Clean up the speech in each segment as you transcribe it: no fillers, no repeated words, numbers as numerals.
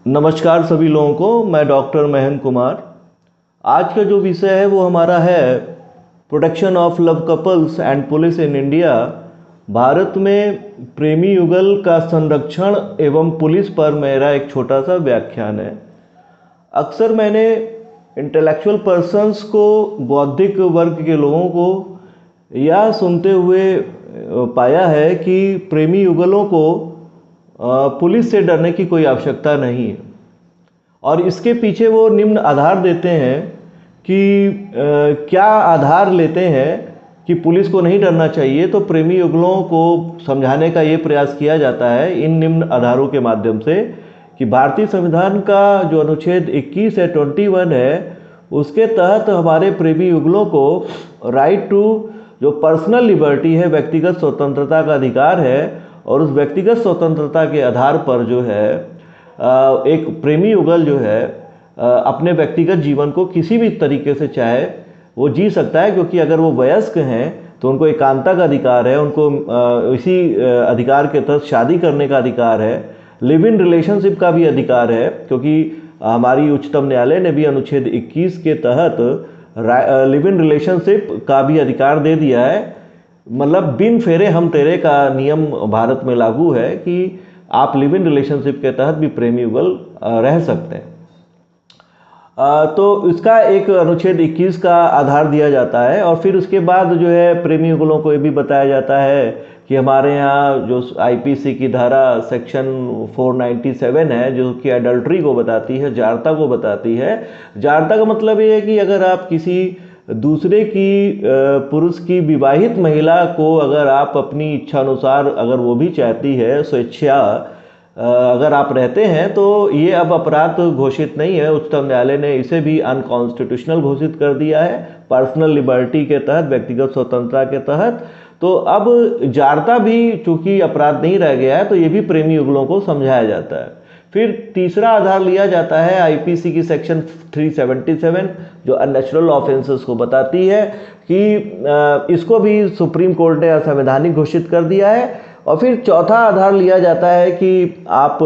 नमस्कार सभी लोगों को। मैं डॉक्टर महेंद्र कुमार। आज का जो विषय है वो हमारा है protection of love couples and police in India. Bharat में प्रेमी युगल का संरक्षण एवं पुलिस पर मेरा एक छोटा सा व्याख्यान है। अक्सर मैंने इंटेलेक्चुअल पर्सन्स को, बौद्धिक वर्ग के लोगों को यह सुनते हुए पाया है कि प्रेमी युगलों को पुलिस से डरने की कोई आवश्यकता नहीं है, और इसके पीछे वो निम्न आधार देते हैं कि क्या आधार लेते हैं कि पुलिस को नहीं डरना चाहिए। तो प्रेमी युगलों को समझाने का ये प्रयास किया जाता है इन निम्न आधारों के माध्यम से कि भारतीय संविधान का जो अनुच्छेद 21 है, 21 है, उसके तहत हमारे प्रेमी युगलों को राइट टू जो पर्सनल लिबर्टी है, व्यक्तिगत स्वतंत्रता का अधिकार है, और उस व्यक्तिगत स्वतंत्रता के आधार पर जो है एक प्रेमी युगल जो है अपने व्यक्तिगत जीवन को किसी भी तरीके से चाहे वो जी सकता है, क्योंकि अगर वो वयस्क हैं तो उनको एकांता का अधिकार है, उनको इसी अधिकार के तहत शादी करने का अधिकार है, लिव इन रिलेशनशिप का भी अधिकार है, क्योंकि हमारी उच्चतम न्यायालय ने भी अनुच्छेद 21 के तहत लिव इन रिलेशनशिप का भी अधिकार दे दिया है। मतलब बिन फेरे हम तेरे का नियम भारत में लागू है कि आप लिव इन रिलेशनशिप के तहत भी प्रेमी युगल रह सकते हैं। तो इसका एक अनुच्छेद 21 का आधार दिया जाता है, और फिर उसके बाद जो है प्रेमी युगलों को ये भी बताया जाता है कि हमारे यहाँ जो आईपीसी की धारा सेक्शन 497 है, जो कि एडल्ट्री को बताती है, जारता को बताती है। जारता का मतलब ये है कि अगर आप किसी दूसरे की पुरुष की विवाहित महिला को अगर आप अपनी इच्छा अनुसार, अगर वो भी चाहती है, स्वेच्छा अगर आप रहते हैं, तो ये अब अपराध घोषित नहीं है। उच्चतम न्यायालय ने इसे भी अनकॉन्स्टिट्यूशनल घोषित कर दिया है पर्सनल लिबर्टी के तहत, व्यक्तिगत स्वतंत्रता के तहत। तो अब जारता भी चूंकि अपराध नहीं रह गया है, तो ये भी प्रेमी युगलों को समझाया जाता है। फिर तीसरा आधार लिया जाता है आईपीसी की सेक्शन 377, जो अननेचुरल ऑफेंसेस को बताती है कि इसको भी सुप्रीम कोर्ट ने असंवैधानिक घोषित कर दिया है। और फिर चौथा आधार लिया जाता है कि आप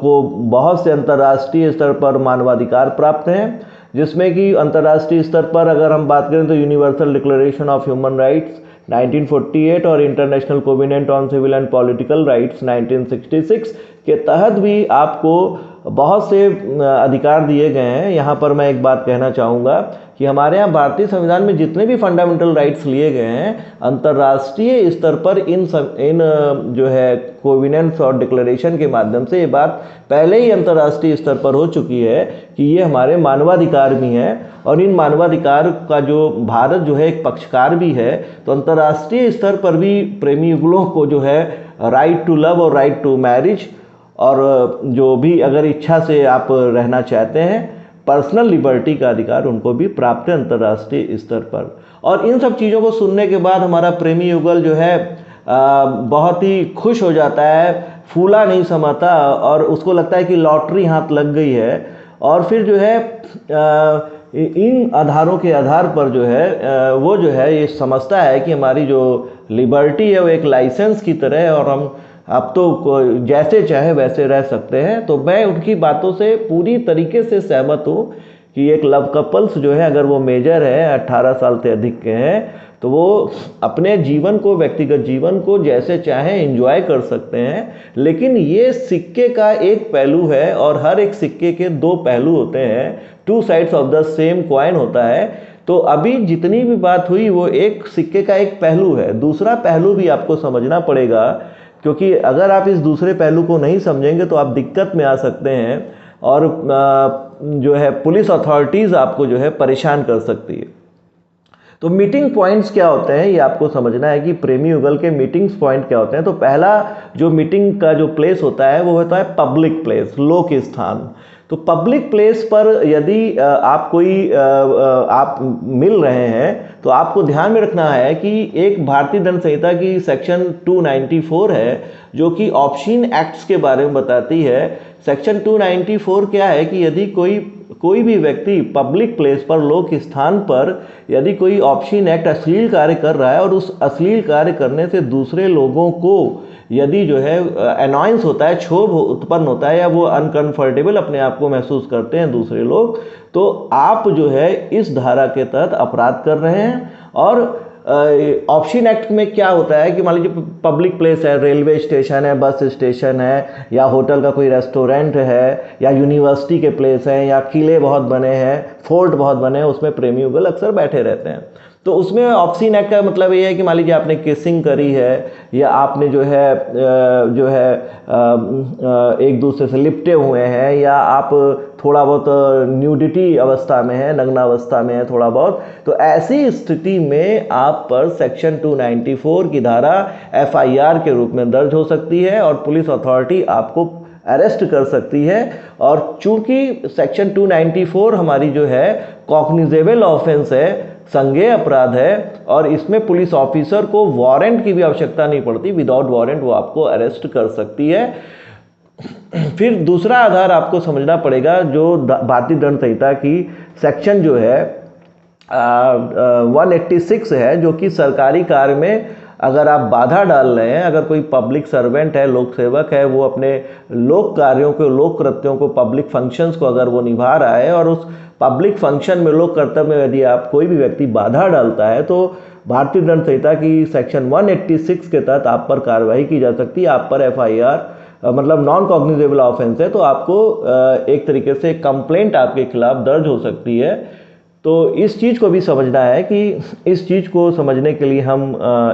को बहुत से अंतर्राष्ट्रीय स्तर पर मानवाधिकार प्राप्त हैं, जिसमें कि अंतर्राष्ट्रीय स्तर पर अगर हम बात करें तो universal declaration of human rights 1948 और international covenant on civil and political rights 1966 के तहत भी आपको बहुत से अधिकार दिए गए हैं। यहाँ पर मैं एक बात कहना चाहूँगा कि हमारे यहाँ भारतीय संविधान में जितने भी फंडामेंटल राइट्स लिए गए हैं, अंतर्राष्ट्रीय स्तर पर इन जो है कोवेनेंट्स और डिक्लेरेशन के माध्यम से ये बात पहले ही अंतर्राष्ट्रीय स्तर पर हो चुकी है कि ये हमारे मानवाधिकार भी हैं, और इन मानवाधिकार का जो भारत जो है एक पक्षकार भी है। तो अंतर्राष्ट्रीय स्तर पर भी प्रेमी युगलों को जो है राइट टू लव और राइट टू मैरिज, और जो भी अगर इच्छा से आप रहना चाहते हैं, पर्सनल लिबर्टी का अधिकार उनको भी प्राप्त है अंतर्राष्ट्रीय स्तर पर। और इन सब चीज़ों को सुनने के बाद हमारा प्रेमी युगल जो है बहुत ही खुश हो जाता है, फूला नहीं समाता, और उसको लगता है कि लॉटरी हाथ लग गई है। और फिर जो है इन आधारों के आधार पर जो है वो जो है ये समझता है कि हमारी जो लिबर्टी है वो एक लाइसेंस की तरह है, और हम अब तो जैसे चाहे वैसे रह सकते हैं। तो मैं उनकी बातों से पूरी तरीके से सहमत हूँ कि एक लव कपल्स जो है, अगर वो मेजर है, 18 साल से अधिक के हैं, तो वो अपने जीवन को, व्यक्तिगत जीवन को जैसे चाहें एंजॉय कर सकते हैं। लेकिन ये सिक्के का एक पहलू है, और हर एक सिक्के के दो पहलू होते हैं, two sides of the same coin होता है। तो अभी जितनी भी बात हुई वो एक सिक्के का एक पहलू है, दूसरा पहलू भी आपको समझना पड़ेगा, क्योंकि अगर आप इस दूसरे पहलू को नहीं समझेंगे तो आप दिक्कत में आ सकते हैं, और जो है पुलिस अथॉरिटीज़ आपको जो है परेशान कर सकती है। तो मीटिंग पॉइंट्स क्या होते हैं ये आपको समझना है कि प्रेमी युगल के मीटिंग्स पॉइंट क्या होते हैं। तो पहला जो मीटिंग का जो प्लेस होता है वो होता है पब्लिक प्लेस, लोक स्थान। तो पब्लिक प्लेस पर यदि आप मिल रहे हैं, तो आपको ध्यान में रखना है कि एक भारतीय दंड संहिता की सेक्शन 294 है, जो कि ऑब्स्सीन एक्ट्स के बारे में बताती है। सेक्शन 294 क्या है कि यदि कोई भी व्यक्ति पब्लिक प्लेस पर, लोक स्थान पर, यदि कोई ऑब्स्सीन एक्ट, अश्लील कार्य कर रहा है, और उस अश्लील कार्य करने से दूसरे लोगों को यदि जो है अनॉयंस होता है, क्षोभ उत्पन्न होता है या वो अनकंफर्टेबल अपने आप को महसूस करते हैं दूसरे लोग, तो आप जो है इस धारा के तहत अपराध कर रहे हैं। और ऑप्शन एक्ट में क्या होता है कि मान लीजिए पब्लिक प्लेस है, रेलवे स्टेशन है, बस स्टेशन है, या होटल का कोई रेस्टोरेंट है, या यूनिवर्सिटी के प्लेस हैं, या किले बहुत बने हैं, फोर्ट बहुत बने हैं, उसमें प्रेमी युगल अक्सर बैठे रहते हैं। तो उसमें ऑब्स्सीन एक्ट का मतलब ये है कि मान लीजिए आपने किसिंग करी है, या आपने जो है एक दूसरे से लिपटे हुए हैं, या आप थोड़ा बहुत न्यूडिटी अवस्था में है, नग्नावस्था में है थोड़ा बहुत, तो ऐसी स्थिति में आप पर सेक्शन 294 की धारा FIR के रूप में दर्ज हो सकती है और पुलिस अथॉरिटी आपको अरेस्ट कर सकती है। और चूंकि सेक्शन 294 हमारी जो है कॉग्निजेबल ऑफेंस है, संज्ञेय अपराध है, और इसमें पुलिस ऑफिसर को वारंट की भी आवश्यकता नहीं पड़ती, विदाउट वारंट वो आपको अरेस्ट कर सकती है। फिर दूसरा आधार आपको समझना पड़ेगा, जो भारतीय दंड संहिता की सेक्शन जो है 186 है, जो कि सरकारी कार्य में अगर आप बाधा डाल रहे हैं, अगर कोई पब्लिक सर्वेंट है, लोक सेवक है, वो अपने लोक कार्यों को, लोक कृत्यों को, पब्लिक फंक्शंस को अगर वो निभा रहा है और उस पब्लिक फंक्शन में, लोक कर्तव्य में यदि आप कोई भी व्यक्ति बाधा डालता है, तो भारतीय दंड संहिता की सेक्शन 186 के तहत आप पर कार्रवाई की जा सकती है। आप पर FIR मतलब नॉन कॉग्निजेबल ऑफेंस है, तो आपको एक तरीके से कंप्लेंट आपके खिलाफ दर्ज हो सकती है। तो इस चीज़ को भी समझना है कि इस चीज़ को समझने के लिए हम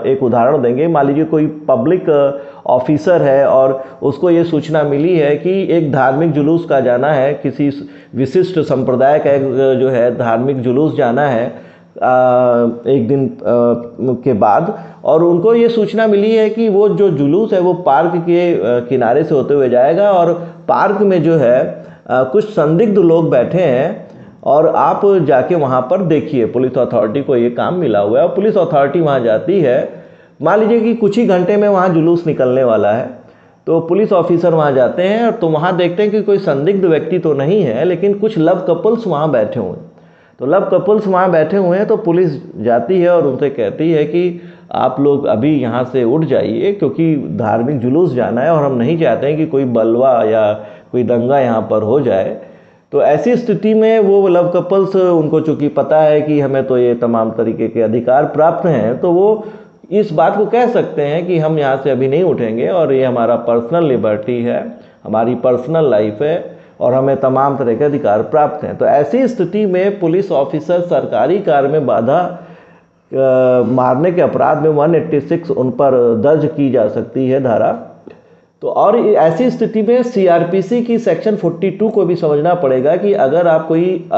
एक उदाहरण देंगे। मान लीजिए कोई पब्लिक ऑफिसर है और उसको ये सूचना मिली है कि एक धार्मिक जुलूस का जाना है, किसी विशिष्ट संप्रदाय का जो है धार्मिक जुलूस जाना है एक दिन के बाद, और उनको ये सूचना मिली है कि वो जो जुलूस है वो पार्क के किनारे से होते हुए जाएगा, और पार्क में जो है कुछ संदिग्ध लोग बैठे हैं, और आप जाके वहाँ पर देखिए। पुलिस अथॉरिटी को ये काम मिला हुआ है और पुलिस अथॉरिटी वहाँ जाती है। मान लीजिए कि कुछ ही घंटे में वहाँ जुलूस निकलने वाला है, तो पुलिस ऑफिसर वहाँ जाते हैं, तो वहाँ देखते हैं कि कोई संदिग्ध व्यक्ति तो नहीं है, लेकिन कुछ लव कपल्स वहाँ बैठे हुए हैं। तो लव कपल्स वहाँ बैठे हुए हैं, तो पुलिस जाती है और उनसे कहती है कि आप लोग अभी यहाँ से उठ जाइए, क्योंकि धार्मिक जुलूस जाना है और हम नहीं चाहते हैं कि कोई बलवा या कोई दंगा यहाँ पर हो जाए। तो ऐसी स्थिति में वो लव कपल्स, उनको चूंकि पता है कि हमें तो ये तमाम तरीके के अधिकार प्राप्त हैं, तो वो इस बात को कह सकते हैं कि हम यहाँ से अभी नहीं उठेंगे, और ये हमारा पर्सनल लिबर्टी है, हमारी पर्सनल लाइफ है, और हमें तमाम तरह के अधिकार प्राप्त हैं। तो ऐसी स्थिति में पुलिस ऑफिसर सरकारी कार्य में बाधा मारने के अपराध में 186 उन पर दर्ज की जा सकती है धारा। तो और ऐसी स्थिति में CRPC की सेक्शन 42 को भी समझना पड़ेगा कि अगर आप कोई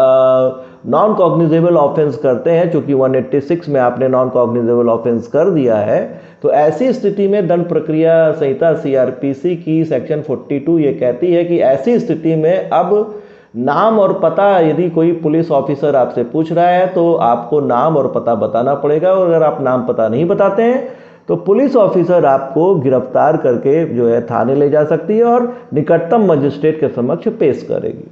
नॉन कॉग्निजेबल ऑफेंस करते हैं, चूंकि 186 में आपने नॉन कॉग्निजेबल ऑफेंस कर दिया है, तो ऐसी स्थिति में दंड प्रक्रिया संहिता CRPC की सेक्शन 42 ये कहती है कि ऐसी स्थिति में अब नाम और पता, यदि कोई पुलिस ऑफिसर आपसे पूछ रहा है तो आपको नाम और पता बताना पड़ेगा, और अगर आप नाम पता नहीं बताते हैं तो पुलिस ऑफिसर आपको गिरफ्तार करके जो है थाने ले जा सकती है और निकटतम मजिस्ट्रेट के समक्ष पेश करेगी।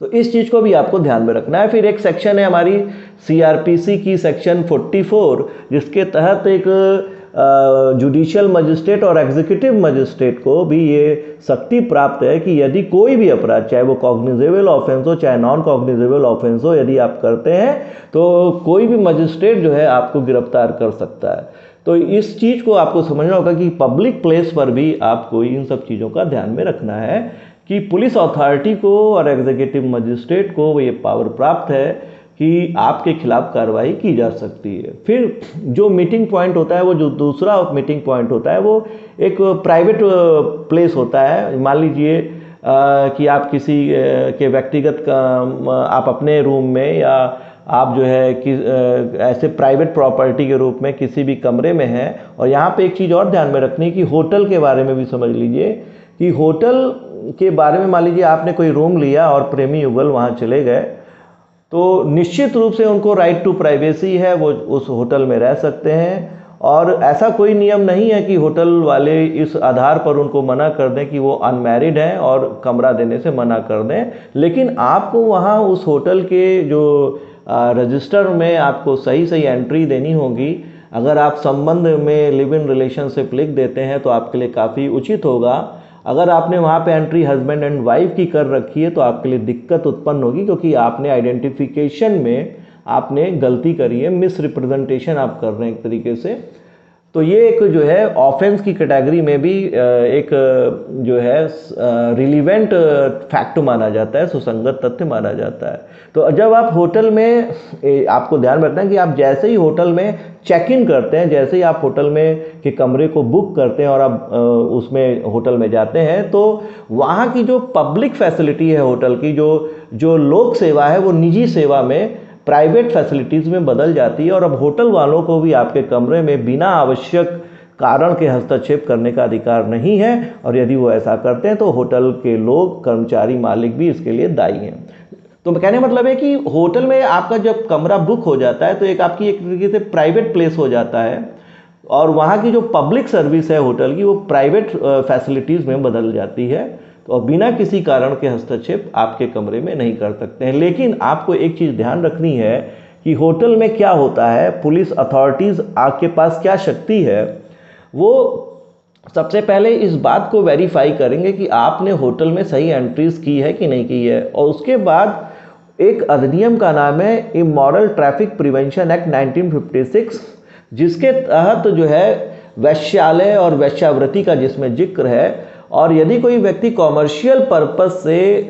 तो इस चीज़ को भी आपको ध्यान में रखना है। फिर एक सेक्शन है हमारी CRPC की सेक्शन 44, जिसके तहत एक जुडिशियल मजिस्ट्रेट और एग्जीक्यूटिव मजिस्ट्रेट को भी ये शक्ति प्राप्त है कि यदि कोई भी अपराध, चाहे वो कॉग्निजेबल ऑफेंस हो चाहे नॉन कॉग्निजेबल ऑफेंस हो, यदि आप करते हैं तो कोई भी मजिस्ट्रेट जो है आपको गिरफ्तार कर सकता है। तो इस चीज़ को आपको समझना होगा कि पब्लिक प्लेस पर भी आपको इन सब चीज़ों का ध्यान में रखना है कि पुलिस अथॉरिटी को और एग्जीक्यूटिव मजिस्ट्रेट को ये पावर प्राप्त है कि आपके खिलाफ कार्रवाई की जा सकती है। फिर जो मीटिंग पॉइंट होता है, वो जो दूसरा मीटिंग पॉइंट होता है, वो एक प्राइवेट प्लेस होता है। मान लीजिए कि आप किसी के व्यक्तिगत आप अपने रूम में, या आप जो है कि ऐसे प्राइवेट प्रॉपर्टी के रूप में किसी भी कमरे में हैं। और यहाँ पे एक चीज़ और ध्यान में रखनी है कि होटल के बारे में भी समझ लीजिए कि होटल के बारे में, मान लीजिए आपने कोई रूम लिया और प्रेमी युगल वहाँ चले गए, तो निश्चित रूप से उनको राइट टू प्राइवेसी है, वो उस होटल में रह सकते हैं। और ऐसा कोई नियम नहीं है कि होटल वाले इस आधार पर उनको मना कर दें कि वो अनमैरिड हैं और कमरा देने से मना कर दें, लेकिन आपको वहाँ उस होटल के जो रजिस्टर में आपको सही एंट्री देनी होगी, अगर आप संबंध में लिव इन रिलेशनशिप लिख देते हैं तो आपके लिए काफ़ी उचित होगा। अगर आपने वहाँ पे एंट्री हस्बैंड एंड वाइफ की कर रखी है तो आपके लिए दिक्कत उत्पन्न होगी, क्योंकि आपने आइडेंटिफिकेशन में आपने गलती करी है, मिस रिप्रेजेंटेशन आप कर रहे हैं एक तरीके से। तो ये एक जो है ऑफेंस की कैटेगरी में भी एक जो है रिलीवेंट फैक्ट माना जाता है, सुसंगत तथ्य माना जाता है। तो जब आप होटल में, आपको ध्यान रखना है कि आप जैसे ही होटल में चेक इन करते हैं, जैसे ही आप होटल में के कमरे को बुक करते हैं और आप उसमें होटल में जाते हैं, तो वहाँ की जो पब्लिक फैसिलिटी है होटल की, जो लोक सेवा है वो निजी सेवा में, प्राइवेट फैसिलिटीज़ में बदल जाती है। और अब होटल वालों को भी आपके कमरे में बिना आवश्यक कारण के हस्तक्षेप करने का अधिकार नहीं है, और यदि वो ऐसा करते हैं तो होटल के लोग, कर्मचारी, मालिक भी इसके लिए दायी हैं। तो कहने का मतलब है कि होटल में आपका जब कमरा बुक हो जाता है तो एक आपकी एक तरीके से प्राइवेट प्लेस हो जाता है, और वहाँ की जो पब्लिक सर्विस है होटल की वो प्राइवेट फैसिलिटीज़ में बदल जाती है। तो बिना किसी कारण के हस्तक्षेप आपके कमरे में नहीं कर सकते हैं। लेकिन आपको एक चीज़ ध्यान रखनी है कि होटल में क्या होता है, पुलिस अथॉरिटीज़ आपके पास क्या शक्ति है, वो सबसे पहले इस बात को वेरीफाई करेंगे कि आपने होटल में सही एंट्रीज की है कि नहीं की है। और उसके बाद एक अधिनियम का नाम है इमोरल ट्रैफिक प्रिवेंशन एक्ट 1956, जिसके तहत जो है वैश्यालय और वैश्यावृत्ति का जिसमें जिक्र है, और यदि कोई व्यक्ति कॉमर्शियल पर्पस से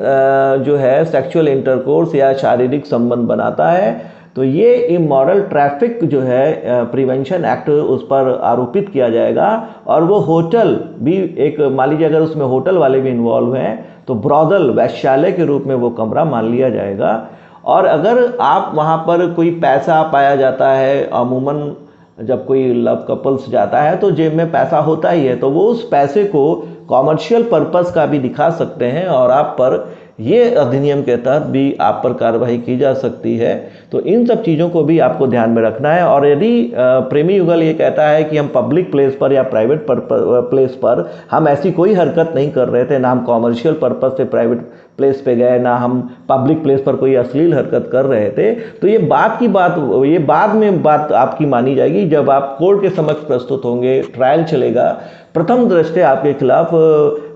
जो है सेक्सुअल इंटरकोर्स या शारीरिक संबंध बनाता है तो ये इमोरल ट्रैफिक जो है प्रिवेंशन एक्ट उस पर आरोपित किया जाएगा। और वो होटल भी एक, मान लीजिए अगर उसमें होटल वाले भी इन्वॉल्व हैं तो ब्रॉदल, वैश्यालय के रूप में वो कमरा मान लिया जाएगा। और अगर आप वहाँ पर कोई पैसा पाया जाता है, अमूमन जब कोई लव कपल्स जाता है तो जेब में पैसा होता ही है, तो वो उस पैसे को कॉमर्शियल पर्पस का भी दिखा सकते हैं और आप पर ये अधिनियम के तहत भी आप पर कार्रवाई की जा सकती है। तो इन सब चीज़ों को भी आपको ध्यान में रखना है। और यदि प्रेमी युगल ये कहता है कि हम पब्लिक प्लेस पर या प्राइवेट प्लेस पर हम ऐसी कोई हरकत नहीं कर रहे थे, ना हम कॉमर्शियल पर्पस से प्राइवेट प्लेस पे गए, ना हम पब्लिक प्लेस पर कोई अश्लील हरकत कर रहे थे, तो ये बाद में बात आपकी मानी जाएगी जब आप कोर्ट के समक्ष प्रस्तुत होंगे, ट्रायल चलेगा। प्रथम दृष्टया आपके खिलाफ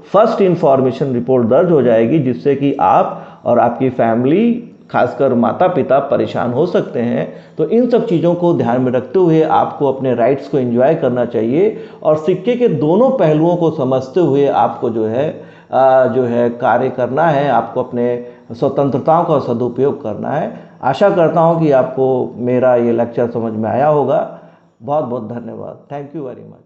फर्स्ट इंफॉर्मेशन रिपोर्ट दर्ज हो जाएगी, जिससे कि आप और आपकी फैमिली, खासकर माता पिता परेशान हो सकते हैं। तो इन सब चीज़ों को ध्यान में रखते हुए आपको अपने राइट्स को एंजॉय करना चाहिए और सिक्के के दोनों पहलुओं को समझते हुए आपको जो है कार्य करना है, आपको अपने स्वतंत्रताओं का सदुपयोग करना है। आशा करता हूँ कि आपको मेरा ये लेक्चर समझ में आया होगा। बहुत बहुत धन्यवाद। Thank you very much.